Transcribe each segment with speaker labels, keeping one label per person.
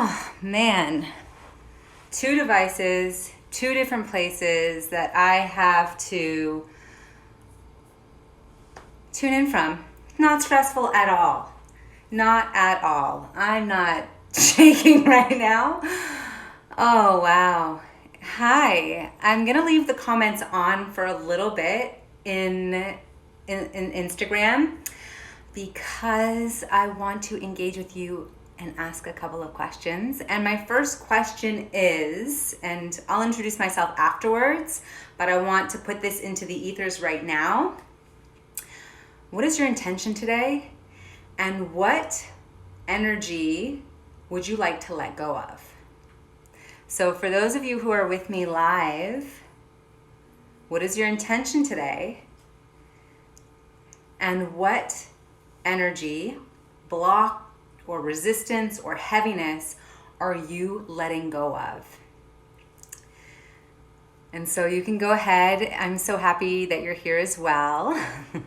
Speaker 1: Oh man, two devices, two different places that I have to tune in from. Not stressful at all. Not at all. I'm not shaking right now. Oh wow. Hi. I'm gonna leave the comments on for a little bit in Instagram because I want to engage with you and ask a couple of questions. And my first question is, and I'll introduce myself afterwards, but I want to put this into the ethers right now. What is your intention today? And what energy would you like to let go of? So for those of you who are with me live, what is your intention today? And what energy, block, or resistance or heaviness are you letting go of? And so you can go ahead. I'm so happy that you're here as well.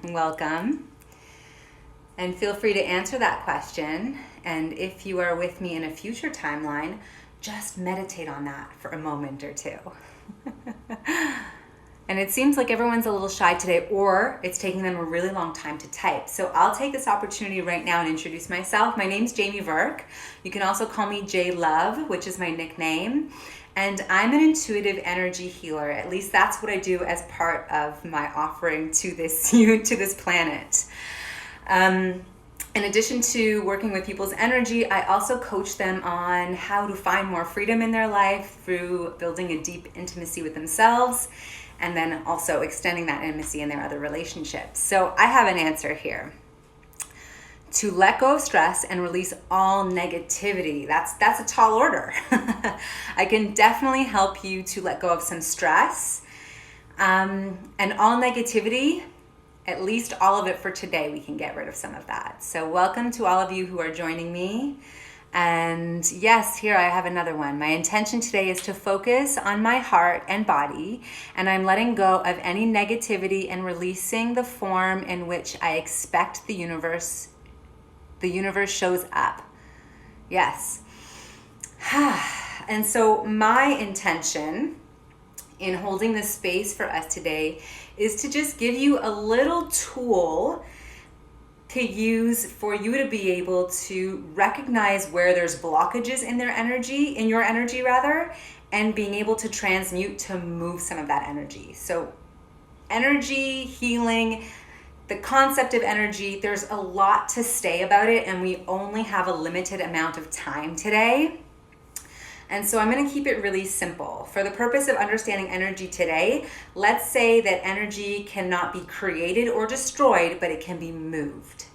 Speaker 1: Welcome. And feel free to answer that question. And if you are with me in a future timeline, just meditate on that for a moment or two. And it seems like everyone's a little shy today, or it's taking them a really long time to type. So I'll take this opportunity right now and introduce myself. My name's Jamie Verk. You can also call me J Love, which is my nickname. And I'm an intuitive energy healer. At least that's what I do as part of my offering to this planet. In addition to working with people's energy, I also coach them on how to find more freedom in their life through building a deep intimacy with themselves, and then also extending that intimacy in their other relationships. So I have an answer here. To let go of stress and release all negativity. That's a tall order. I can definitely help you to let go of some stress. And all negativity, at least all of it for today, we can get rid of some of that. So welcome to all of you who are joining me. And yes, here I have another one. My intention today is to focus on my heart and body, and I'm letting go of any negativity and releasing the form in which I expect the universe shows up. Yes. And so my intention in holding this space for us today is to just give you a little tool to use for you to be able to recognize where there's blockages in your energy, and being able to transmute to move some of that energy. So energy, healing, the concept of energy, there's a lot to say about it, and we only have a limited amount of time today. And so I'm going to keep it really simple. For the purpose of understanding energy today, let's say that energy cannot be created or destroyed, but it can be moved.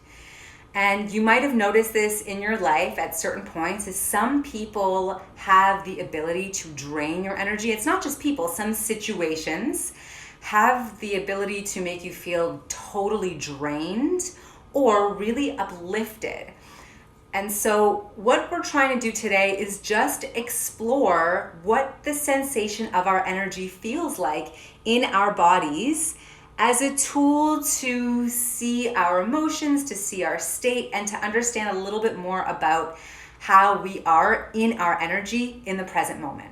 Speaker 1: And you might have noticed this in your life at certain points, is some people have the ability to drain your energy. It's not just people, some situations have the ability to make you feel totally drained or really uplifted. And so what we're trying to do today is just explore what the sensation of our energy feels like in our bodies as a tool to see our emotions, to see our state, and to understand a little bit more about how we are in our energy in the present moment.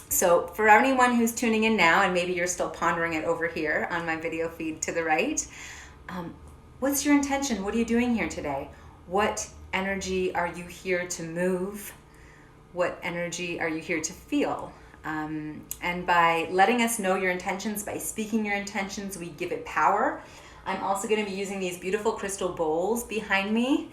Speaker 1: So for anyone who's tuning in now, and maybe you're still pondering it over here on my video feed to the right, what's your intention? What are you doing here today? What energy are you here to move? What energy are you here to feel? And by letting us know your intentions, by speaking your intentions, we give it power. I'm also going to be using these beautiful crystal bowls behind me,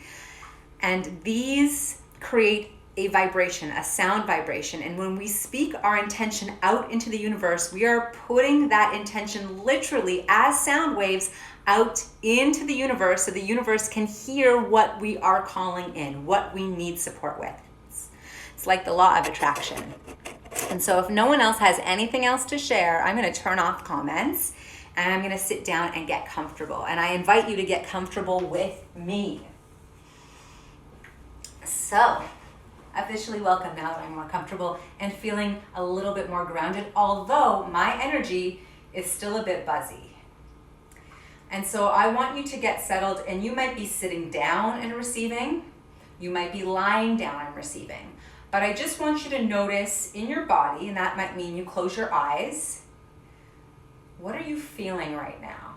Speaker 1: and these create a vibration, a sound vibration. And when we speak our intention out into the universe, we are putting that intention literally as sound waves out into the universe, so the universe can hear what we are calling in, what we need support with. It's like the law of attraction. And so if no one else has anything else to share, I'm going to turn off comments and I'm going to sit down and get comfortable. And I invite you to get comfortable with me. So, officially welcome now that I'm more comfortable and feeling a little bit more grounded, although my energy is still a bit buzzy. And so I want you to get settled, and you might be sitting down and receiving. You might be lying down and receiving. But I just want you to notice in your body, and that might mean you close your eyes. What are you feeling right now?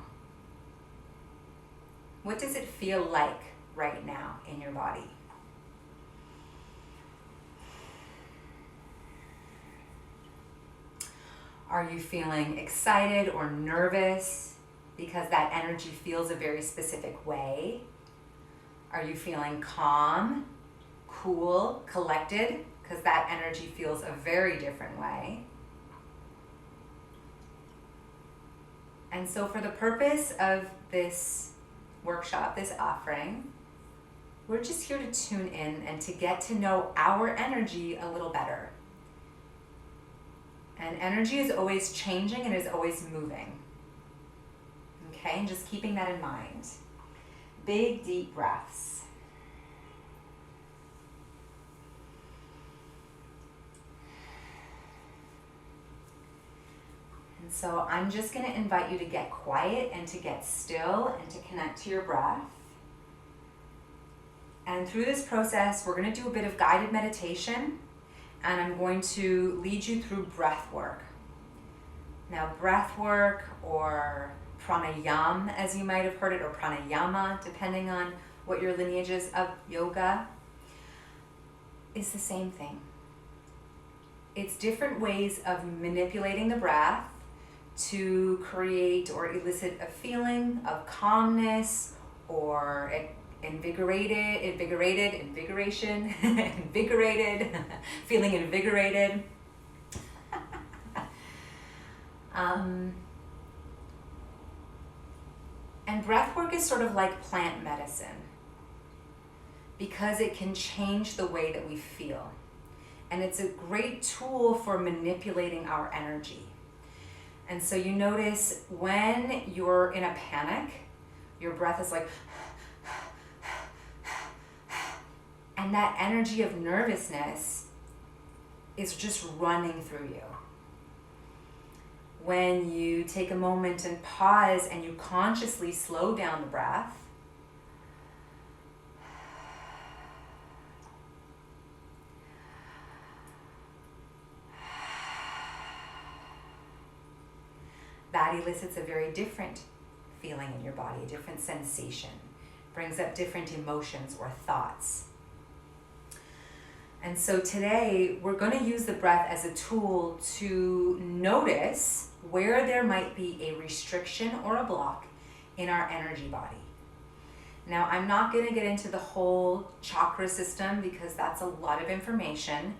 Speaker 1: What does it feel like right now in your body? Are you feeling excited or nervous because that energy feels a very specific way? Are you feeling calm, cool, collected, because that energy feels a very different way? And so for the purpose of this workshop, this offering, we're just here to tune in and to get to know our energy a little better. And energy is always changing and is always moving. Okay, and just keeping that in mind. Big, deep breaths. And so I'm just going to invite you to get quiet and to get still and to connect to your breath. And through this process, we're going to do a bit of guided meditation, and I'm going to lead you through breath work. Now, breath work, or pranayama, as you might have heard it, or pranayama, depending on what your lineage is of yoga, is the same thing. It's different ways of manipulating the breath to create or elicit a feeling of calmness or invigoration, feeling invigorated. And breath work is sort of like plant medicine because it can change the way that we feel. And it's a great tool for manipulating our energy. And so you notice when you're in a panic, your breath is like, and that energy of nervousness is just running through you. When you take a moment and pause and you consciously slow down the breath, that elicits a very different feeling in your body, a different sensation, brings up different emotions or thoughts. And so today we're going to use the breath as a tool to notice where there might be a restriction or a block in our energy body. Now, I'm not going to get into the whole chakra system because that's a lot of information,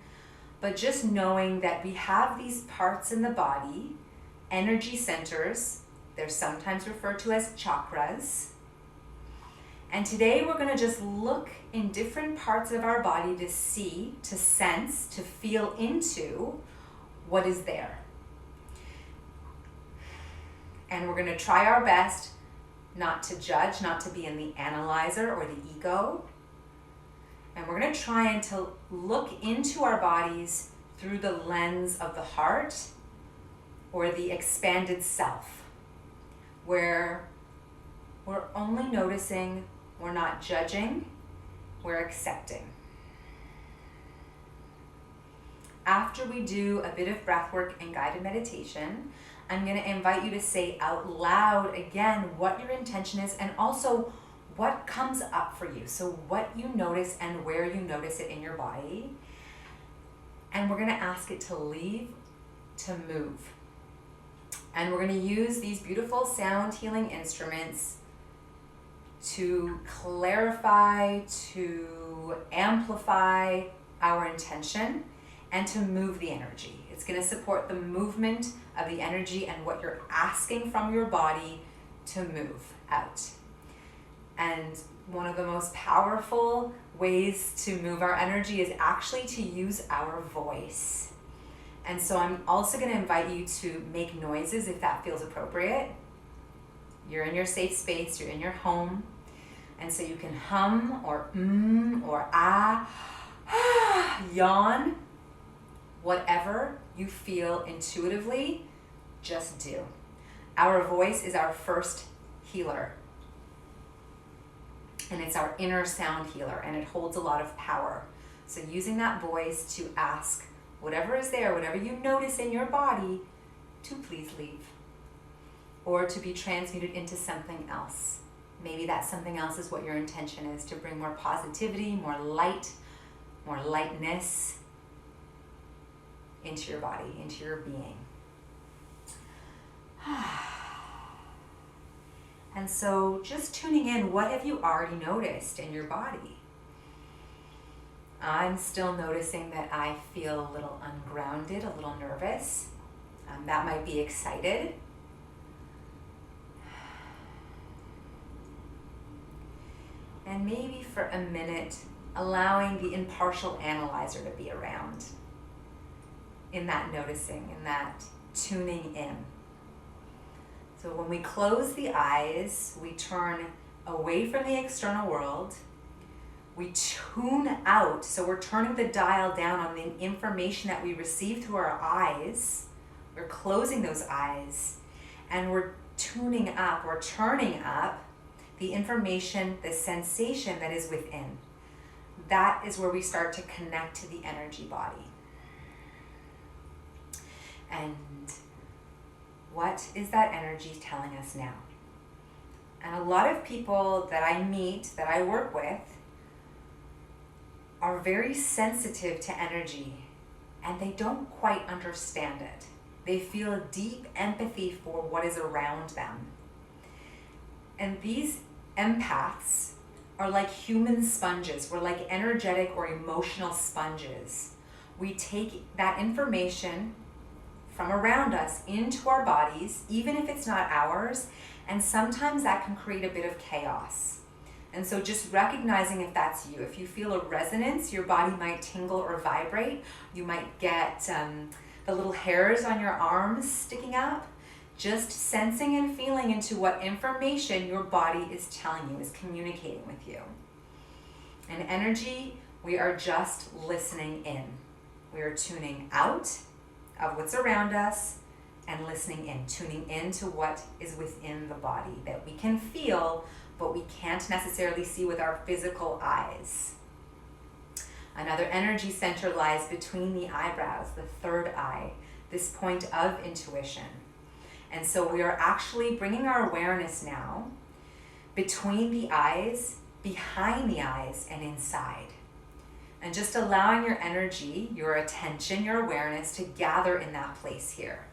Speaker 1: but just knowing that we have these parts in the body, energy centers, they're sometimes referred to as chakras. And today we're going to just look in different parts of our body to see, to sense, to feel into what is there. And we're going to try our best not to judge, not to be in the analyzer or the ego. And we're going to try and to look into our bodies through the lens of the heart or the expanded self, where we're only noticing, we're not judging, we're accepting. After we do a bit of breath work and guided meditation, I'm going to invite you to say out loud again what your intention is and also what comes up for you. So what you notice and where you notice it in your body. And we're going to ask it to leave, to move. And we're going to use these beautiful sound healing instruments to clarify, to amplify our intention, and to move the energy. It's going to support the movement of the energy and what you're asking from your body to move out. And one of the most powerful ways to move our energy is actually to use our voice. And so I'm also going to invite you to make noises if that feels appropriate. You're in your safe space, you're in your home. And so you can hum or or yawn, whatever you feel intuitively, just do. Our voice is our first healer. And it's our inner sound healer, and it holds a lot of power. So using that voice to ask whatever is there, whatever you notice in your body, to please leave. Or to be transmuted into something else. Maybe that something else is what your intention is, to bring more positivity, more light, more lightness into your body, into your being. And so just tuning in, what have you already noticed in your body? I'm still noticing that I feel a little ungrounded, a little nervous. That might be excited. And maybe for a minute, allowing the impartial analyzer to be around in that noticing, in that tuning in. So when we close the eyes, we turn away from the external world. We tune out, so we're turning the dial down on the information that we receive through our eyes. We're closing those eyes, and we're tuning up, we're turning up the information, the sensation that is within. That is where we start to connect to the energy body. And what is that energy telling us now? And a lot of people that I meet, that I work with, are very sensitive to energy, and they don't quite understand it. They feel a deep empathy for what is around them. And these empaths are like human sponges. We're like energetic or emotional sponges. We take that information from around us into our bodies, even if it's not ours, and sometimes that can create a bit of chaos. And so just recognizing if that's you. If you feel a resonance, your body might tingle or vibrate. You might get the little hairs on your arms sticking up. Just sensing and feeling into what information your body is telling you, is communicating with you. And energy, we are just listening in. We are tuning out of what's around us and listening in, tuning into what is within the body that we can feel, but we can't necessarily see with our physical eyes. Another energy center lies between the eyebrows, the third eye, this point of intuition. And so we are actually bringing our awareness now between the eyes, behind the eyes, and inside. And just allowing your energy, your attention, your awareness to gather in that place here.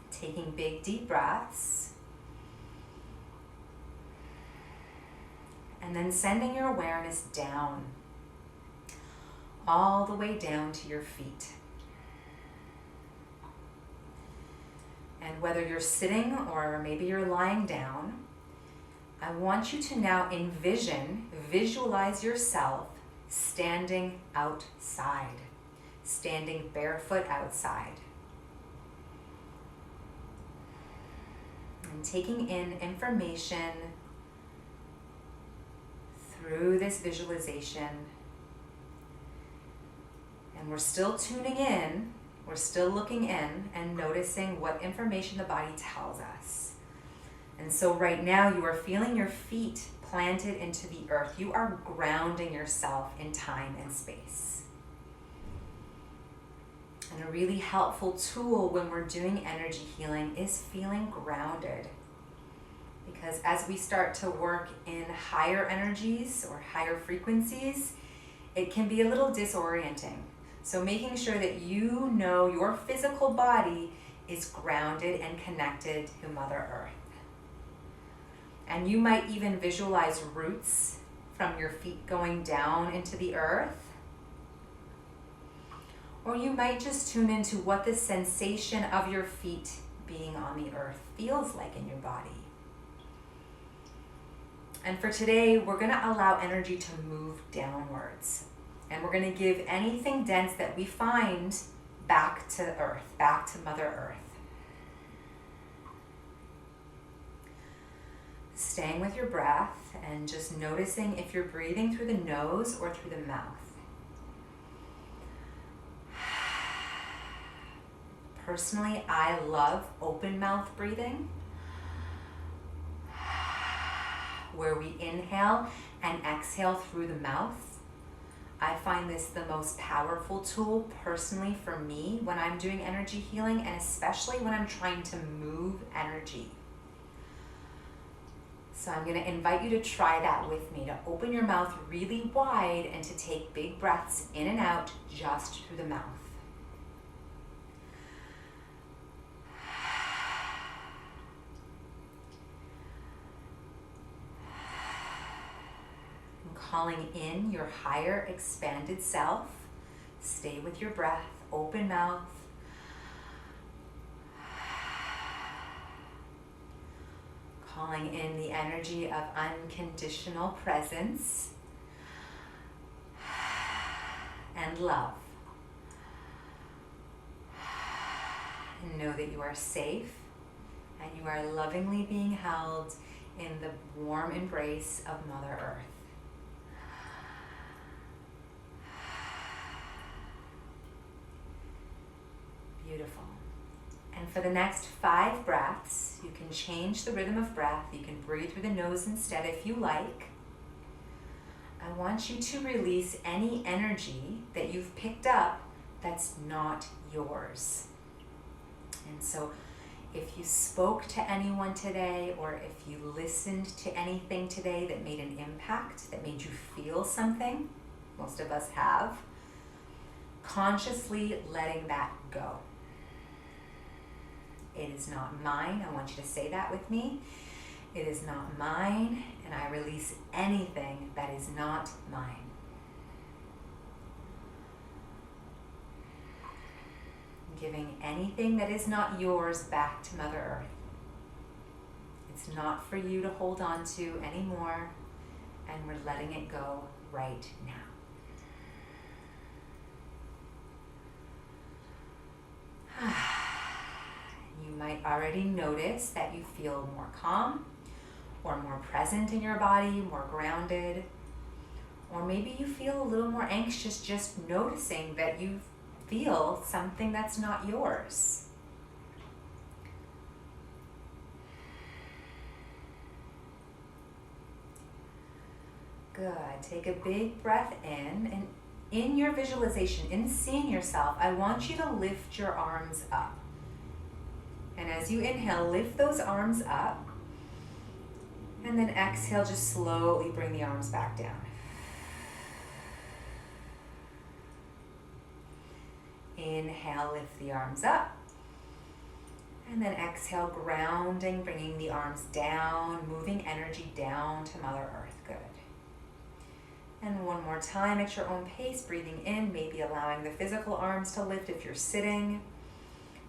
Speaker 1: Taking big, deep breaths. And then sending your awareness down, all the way down to your feet. And whether you're sitting or maybe you're lying down, I want you to now visualize yourself standing outside, standing barefoot outside. And taking in information through this visualization. And we're still tuning in, we're still looking in and noticing what information the body tells us. And so right now you are feeling your feet planted into the earth. You are grounding yourself in time and space. And a really helpful tool when we're doing energy healing is feeling grounded. Because as we start to work in higher energies or higher frequencies, it can be a little disorienting. So making sure that you know your physical body is grounded and connected to Mother Earth. And you might even visualize roots from your feet going down into the earth. Or you might just tune into what the sensation of your feet being on the earth feels like in your body. And for today, we're going to allow energy to move downwards. And we're going to give anything dense that we find back to Earth, back to Mother Earth. Staying with your breath and just noticing if you're breathing through the nose or through the mouth. Personally, I love open mouth breathing, where we inhale and exhale through the mouth. I find this the most powerful tool personally for me when I'm doing energy healing, and especially when I'm trying to move energy. So I'm going to invite you to try that with me, to open your mouth really wide and to take big breaths in and out just through the mouth. And calling in your higher expanded self. Stay with your breath, open mouth. Calling in the energy of unconditional presence and love. And know that you are safe and you are lovingly being held in the warm embrace of Mother Earth. Beautiful. And for the next 5 breaths, you can change the rhythm of breath. You can breathe through the nose instead if you like. I want you to release any energy that you've picked up that's not yours. And so if you spoke to anyone today, or if you listened to anything today that made an impact, that made you feel something, most of us have, consciously letting that go. It is not mine. I want you to say that with me. It is not mine, and I release anything that is not mine. Giving anything that is not yours back to Mother Earth. It's not for you to hold on to anymore, and we're letting it go right now. You might already notice that you feel more calm or more present in your body, more grounded, or maybe you feel a little more anxious just noticing that you feel something that's not yours. Good. Take a big breath in, and in your visualization, in seeing yourself, I want you to lift your arms up. And as you inhale, lift those arms up. And then exhale, just slowly bring the arms back down. Inhale, lift the arms up. And then exhale, grounding, bringing the arms down, moving energy down to Mother Earth. Good. And one more time at your own pace, breathing in, maybe allowing the physical arms to lift if you're sitting,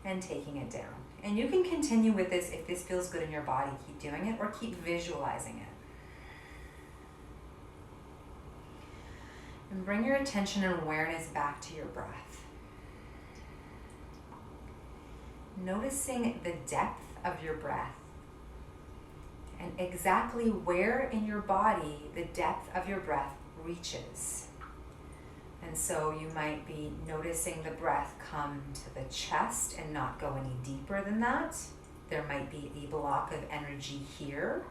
Speaker 1: and taking it down. And you can continue with this if this feels good in your body. Keep doing it or keep visualizing it. And bring your attention and awareness back to your breath. Noticing the depth of your breath and exactly where in your body the depth of your breath reaches. And so you might be noticing the breath come to the chest and not go any deeper than that. There might be a block of energy here.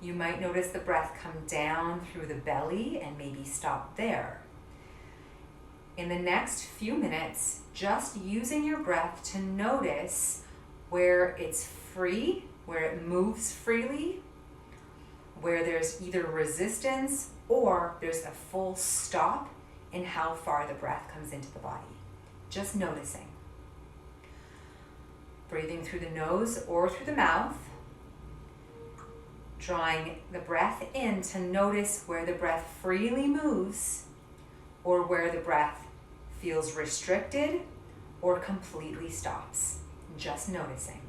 Speaker 1: You might notice the breath come down through the belly and maybe stop there. In the next few minutes, just using your breath to notice where it's free, where it moves freely, where there's either resistance or there's a full stop in how far the breath comes into the body. Just noticing. Breathing through the nose or through the mouth. Drawing the breath in to notice where the breath freely moves or where the breath feels restricted or completely stops. Just noticing.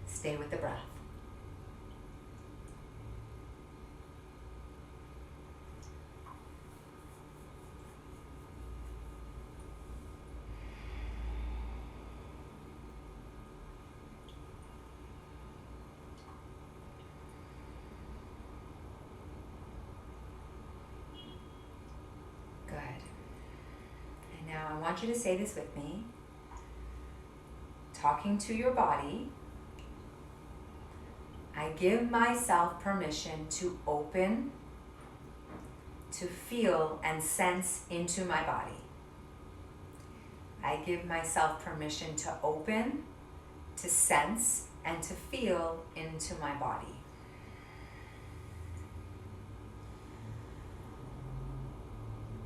Speaker 1: Stay with the breath. Now I want you to say this with me. Talking to your body, I I give myself permission to open, to feel and sense into my body. I give myself permission to open, to sense, and to feel into my body.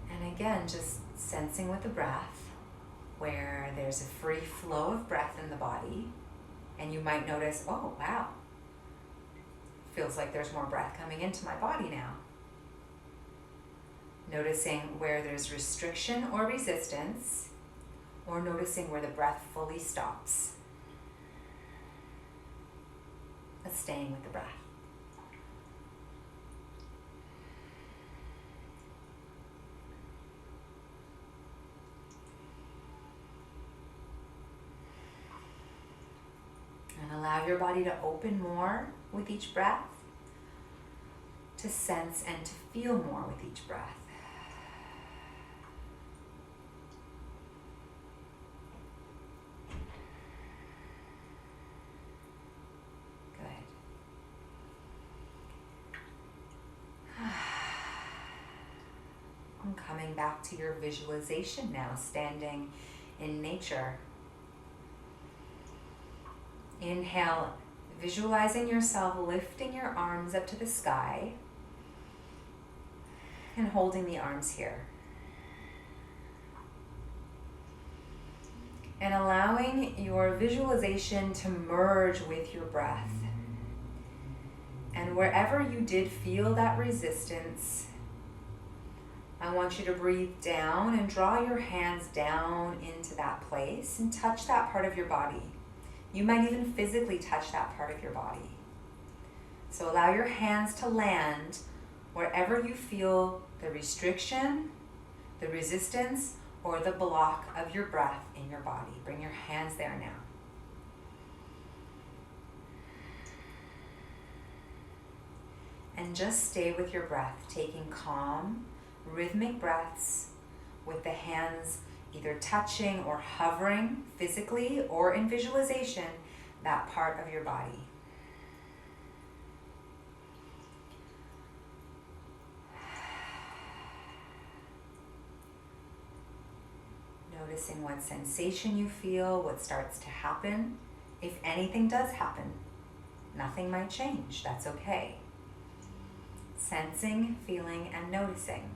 Speaker 1: And again, just sensing with the breath, where there's a free flow of breath in the body, and you might notice, oh wow, feels like there's more breath coming into my body now. Noticing where there's restriction or resistance, or noticing where the breath fully stops. But staying with the breath. And allow your body to open more with each breath, to sense and to feel more with each breath. And coming back to your visualization now, standing in nature. Inhale, visualizing yourself lifting your arms up to the sky and holding the arms here. And allowing your visualization to merge with your breath. And wherever you did feel that resistance, I want you to breathe down and draw your hands down into that place and touch that part of your body. You might even physically touch that part of your body. So allow your hands to land wherever you feel the restriction, the resistance, or the block of your breath in your body. Bring your hands there now. And just stay with your breath, taking calm, rhythmic breaths with the hands either touching or hovering physically or in visualization that part of your body. Noticing what sensation you feel, what starts to happen. If anything does happen, nothing might change, that's okay. Sensing, feeling, and noticing.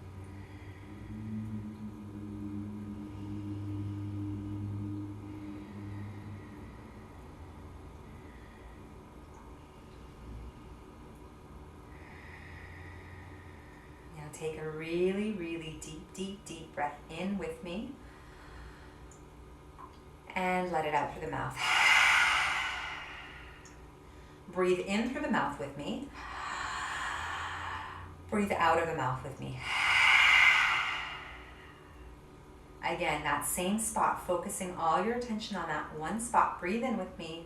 Speaker 1: Now take a really, really deep breath in with me. And let it out through the mouth. Breathe in through the mouth with me. Breathe out of the mouth with me. Again, that same spot, focusing all your attention on that one spot. Breathe in with me.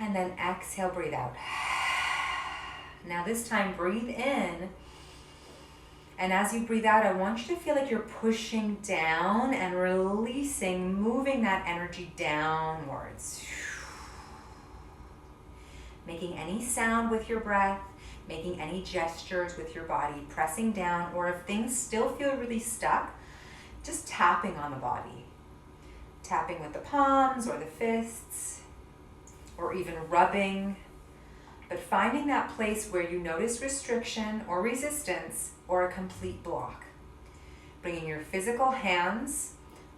Speaker 1: And then exhale, breathe out. Now this time, breathe in. And as you breathe out, I want you to feel like you're pushing down and releasing, moving that energy downwards. Making any sound with your breath, making any gestures with your body, pressing down, or if things still feel really stuck, just tapping on the body. Tapping with the palms or the fists, or even rubbing. But finding that place where you notice restriction or resistance or a complete block. Bringing your physical hands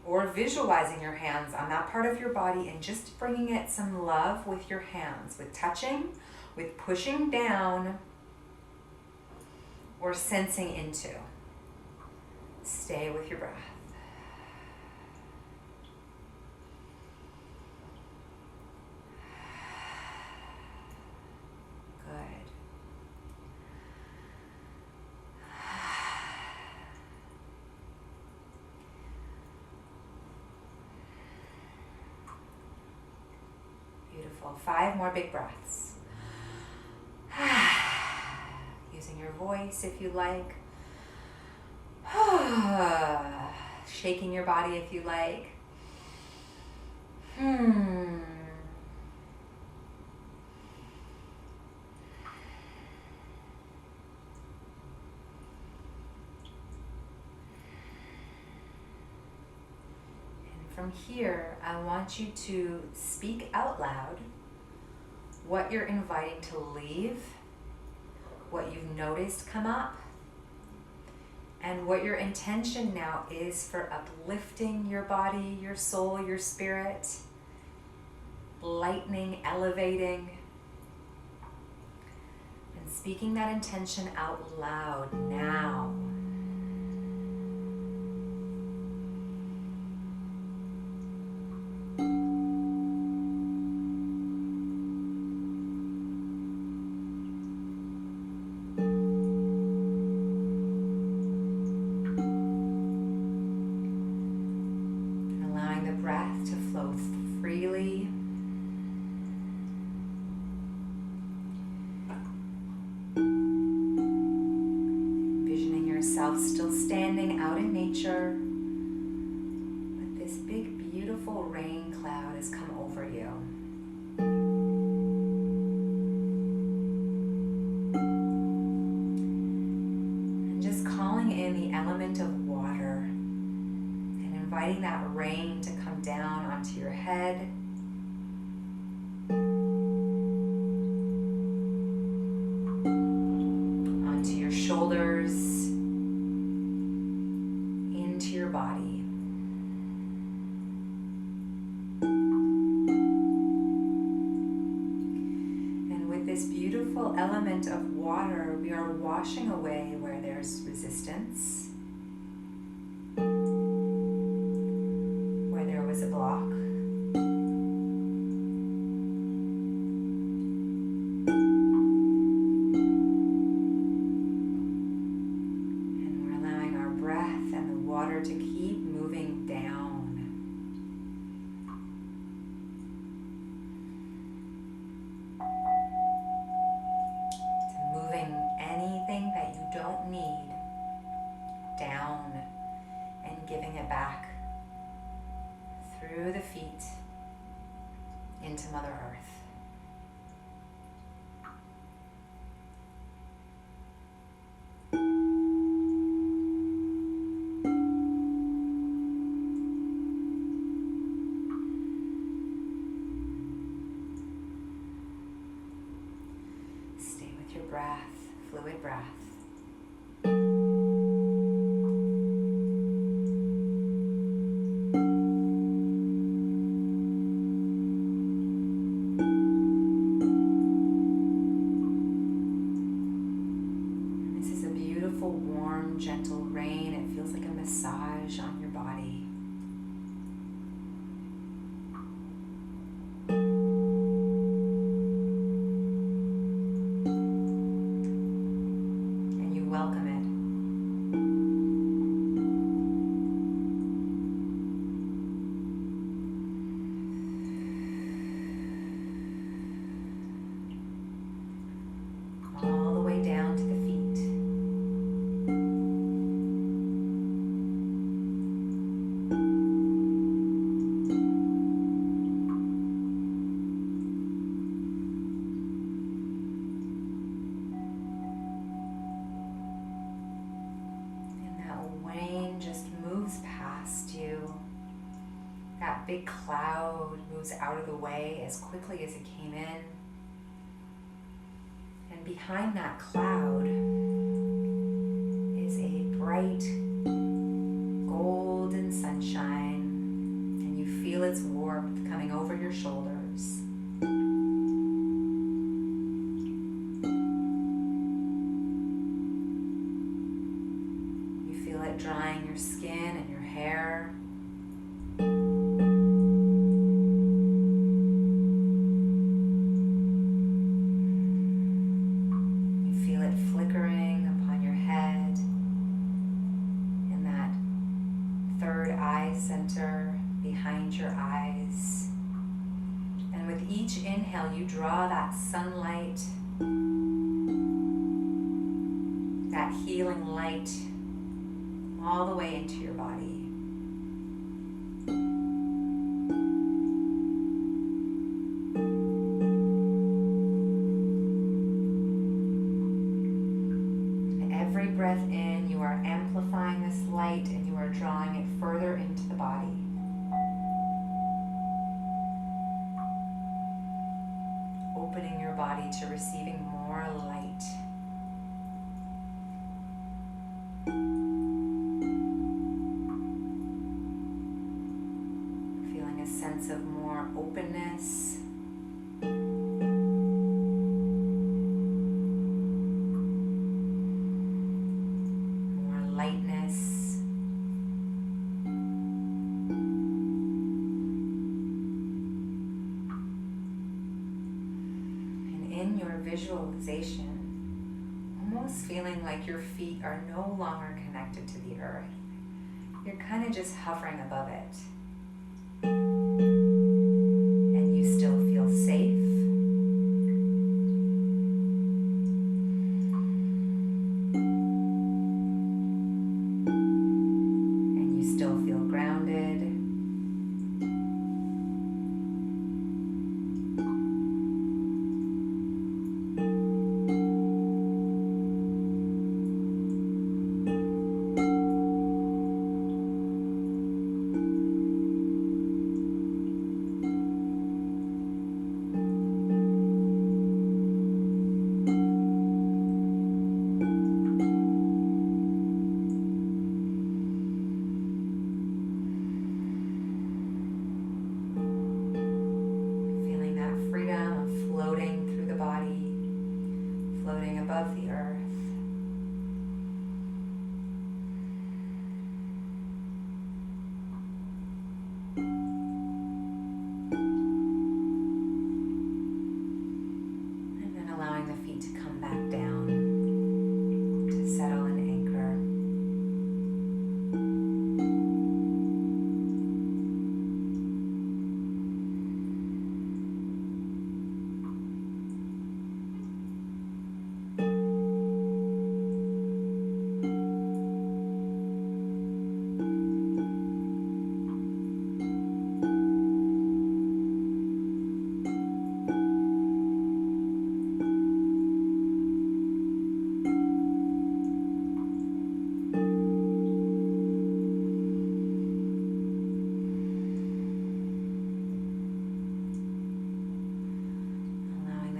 Speaker 1: or visualizing your hands on that part of your body and just bringing it some love with your hands, with touching, with pushing down, or sensing into. Stay with your breath. Beautiful. 5 more big breaths. Using your voice if you like. Shaking your body if you like. from here, I want you to speak out loud what you're inviting to leave, what you've noticed come up, and what your intention now is for uplifting your body, your soul, your spirit, lightening, elevating, and speaking that intention out loud now. Freely. Envisioning yourself still standing out in nature, but this big, beautiful rain cloud has come over you. And just calling in the element of water and inviting that rain to come down onto your head, onto your shoulders, into your body. And with this beautiful element of water, we are washing away where there's resistance, a block. And we're allowing our breath and the water to keep moving down. To moving anything that you don't need down and giving it back through the feet into Mother Earth. Stay with your breath, fluid breath. Warm, gentle rain. It feels like a massage on your body. And you welcome it. All the way down to the feet. That big cloud moves out of the way as quickly as it came in. And behind that cloud is a bright golden sunshine, and you feel its warmth coming over your shoulders. You feel it drying your skin and your hair. Center behind your eyes. And with each inhale, you draw that sunlight, that healing light, all the way into your body. Every breath in, you are amplifying this light and you are drawing it further into the body. opening your body to receiving more light. Feeling a sense of more openness. More lightness. And in your visualization, almost feeling like your feet are no longer connected to the earth. You're kind of just hovering above it. And you still feel safe. And you still feel grounded. Floating above the earth. And then allowing the feet to come back down to settle and anchor.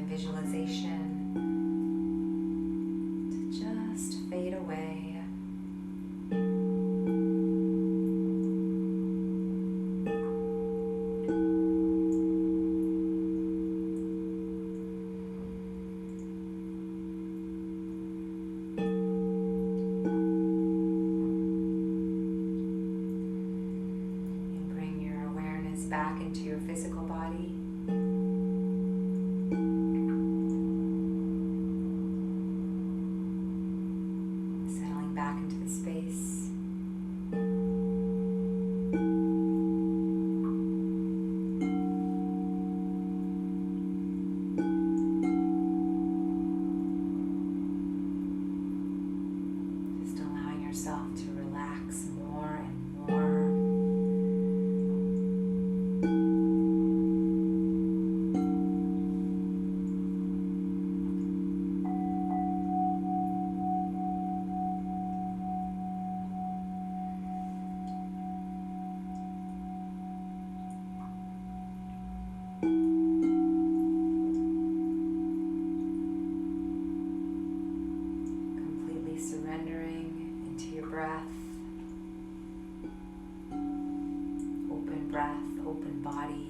Speaker 1: Visualization to just fade away. And bring your awareness back into your physical body. Back into the space. Just allowing yourself to relax more and more. Surrendering into your breath. Open breath, open body.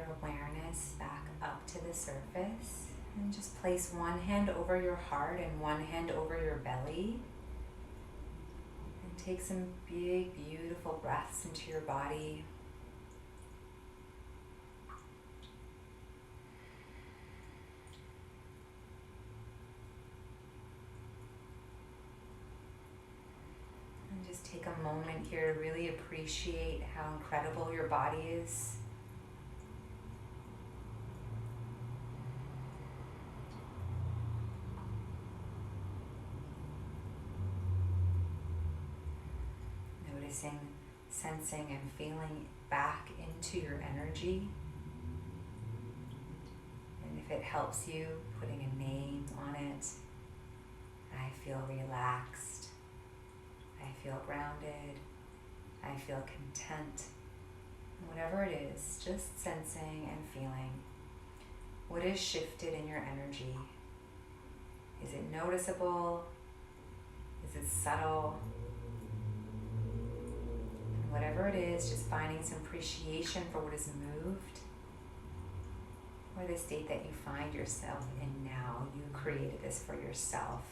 Speaker 1: your awareness back up to the surface and just place one hand over your heart and one hand over your belly. And take some big, beautiful breaths into your body. And just take a moment here to really appreciate how incredible your body is. Noticing, sensing, and feeling back into your energy. And if it helps you, putting a name on it. I feel relaxed. I feel grounded. I feel content. Whatever it is, just sensing and feeling. What is shifted in your energy? Is it noticeable? Is it subtle? Whatever it is, just finding some appreciation for what is moved, or the state that you find yourself in now. You created this for yourself.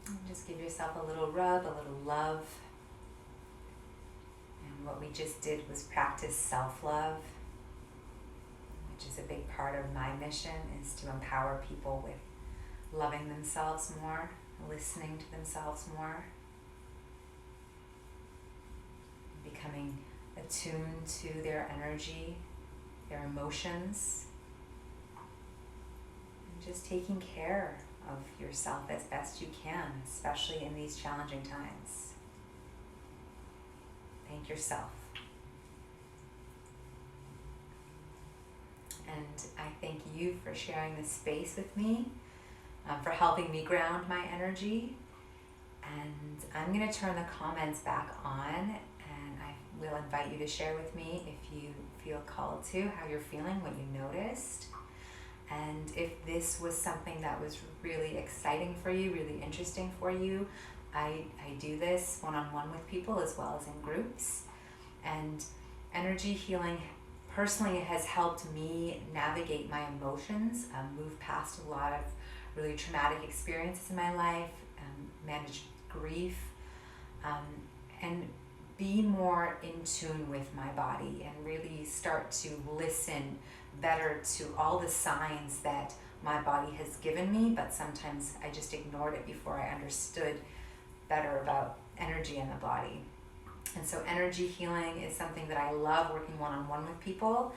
Speaker 1: And just give yourself a little rub, a little love. And what we just did was practice self-love, which is a big part of my mission, is to empower people with loving themselves more, listening to themselves more, becoming attuned to their energy, their emotions, and just taking care of yourself as best you can, especially in these challenging times. Thank yourself. And I thank you for sharing this space with me. For helping me ground my energy. And I'm going to turn the comments back on, and I will invite you to share with me if you feel called to, how you're feeling, what you noticed. And if this was something that was really exciting for you, really interesting for you, I do this one-on-one with people as well as in groups. And energy healing personally has helped me navigate my emotions, move past a lot of really traumatic experiences in my life, manage grief, and be more in tune with my body and really start to listen better to all the signs that my body has given me, but sometimes I just ignored it before I understood better about energy in the body. And so energy healing is something that I love working one-on-one with people.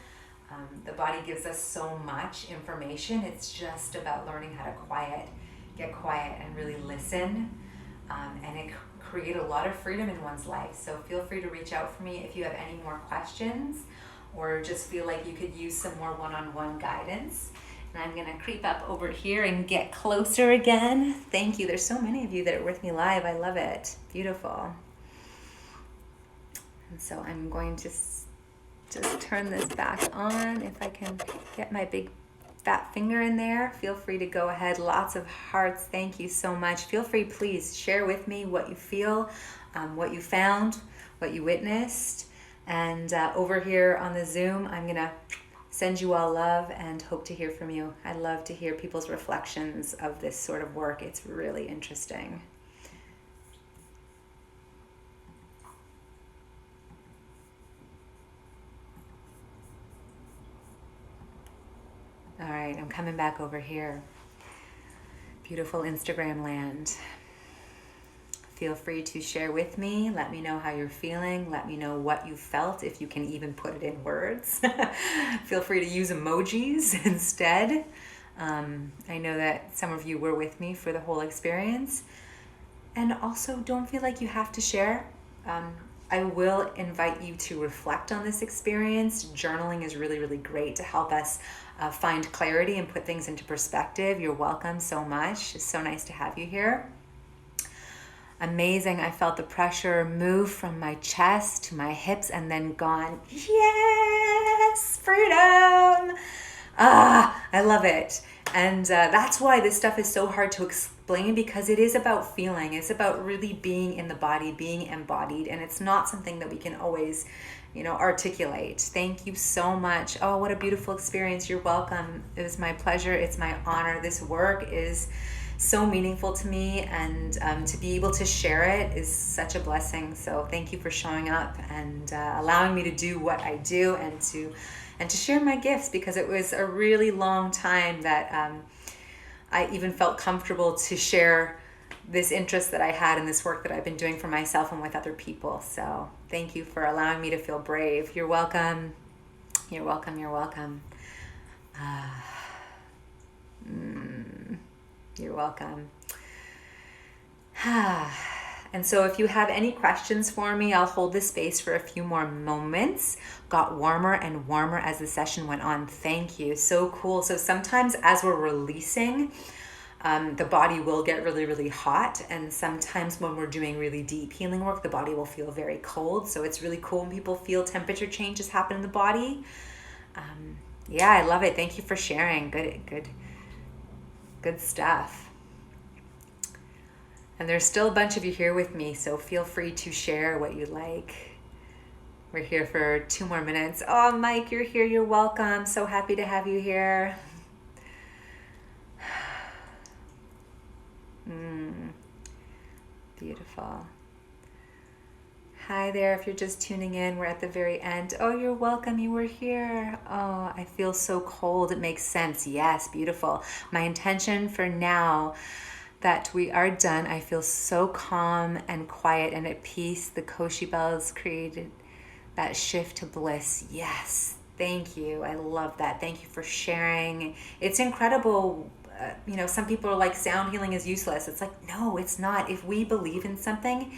Speaker 1: The body gives us so much information. It's just about learning how to get quiet and really listen. And it create a lot of freedom in one's life. So feel free to reach out for me if you have any more questions or just feel like you could use some more one-on-one guidance. And I'm gonna creep up over here and get closer again. Thank you. There's so many of you that are with me live. I love it. Beautiful. And so I'm going to just turn this back on. If I can get my big fat finger in there, feel free to go ahead. Lots of hearts. Thank you so much. Feel free, please share with me what you feel, what you found, what you witnessed. And over here on the Zoom, I'm gonna send you all love and hope to hear from you. I love to hear people's reflections of this sort of work. It's really interesting. All right, I'm coming back over here. Beautiful Instagram land. Feel free to share with me. Let me know how you're feeling. Let me know what you felt, if you can even put it in words. Feel free to use emojis instead. I know that some of you were with me for the whole experience. And also, don't feel like you have to share. I will invite you to reflect on this experience. Journaling is really, really great to help us find clarity and put things into perspective. You're welcome so much. It's so nice to have you here. Amazing. I felt the pressure move from my chest to my hips and then gone. Yes, freedom. I love it. And that's why this stuff is so hard to explain, because it is about feeling. It's about really being in the body, being embodied. And it's not something that we can always, articulate. Thank you so much. Oh, what a beautiful experience. You're welcome. It was my pleasure. It's my honor. This work is so meaningful to me, and to be able to share it is such a blessing. So thank you for showing up and allowing me to do what I do, and to share my gifts, because it was a really long time that I even felt comfortable to share this interest that I had in this work that I've been doing for myself and with other people. So thank you for allowing me to feel brave. You're welcome. You're welcome. You're welcome. You're welcome. And so if you have any questions for me, I'll hold this space for a few more moments. Got warmer and warmer as the session went on. Thank you. So cool. So sometimes as we're releasing, the body will get really, really hot. And sometimes when we're doing really deep healing work, the body will feel very cold. So it's really cool when people feel temperature changes happen in the body. Yeah, I love it. Thank you for sharing. Good stuff. And there's still a bunch of you here with me, so feel free to share what you like. We're here for 2 more minutes. Oh, Mike, you're here. You're welcome. So happy to have you here. Beautiful. Hi there, if you're just tuning in, we're at the very end. Oh, you're welcome. You were here. Oh, I feel so cold. It makes sense. Yes, beautiful. My intention for now that we are done, I feel so calm and quiet and at peace. The Koshi bells created that shift to bliss. Yes, thank you. I love that. Thank you for sharing. It's incredible. Some people are like, sound healing is useless. It's like, no, it's not. If we believe in something,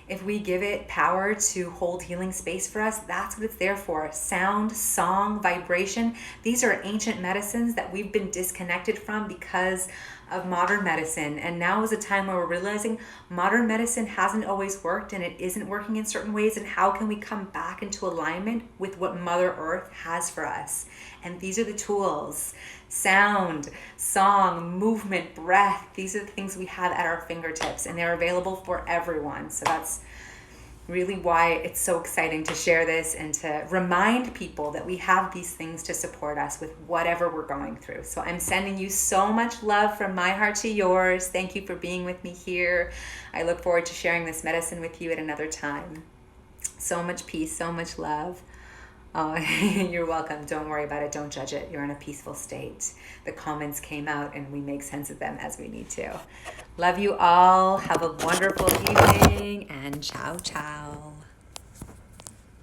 Speaker 1: if we give it power to hold healing space for us, that's what it's there for. Sound, song, vibration. These are ancient medicines that we've been disconnected from because of modern medicine. And now is a time where we're realizing modern medicine hasn't always worked, and it isn't working in certain ways. And how can we come back into alignment with what Mother Earth has for us? And these are the tools: sound, song, movement, breath. These are the things we have at our fingertips, and they're available for everyone. So that's really why it's so exciting to share this and to remind people that we have these things to support us with whatever we're going through. So I'm sending you so much love from my heart to yours. Thank you for being with me here. I look forward to sharing this medicine with you at another time. So much peace, so much love. Oh, you're welcome. Don't worry about it. Don't judge it. You're in a peaceful state. The comments came out and we make sense of them as we need to. Love you all. Have a wonderful evening, and ciao, ciao.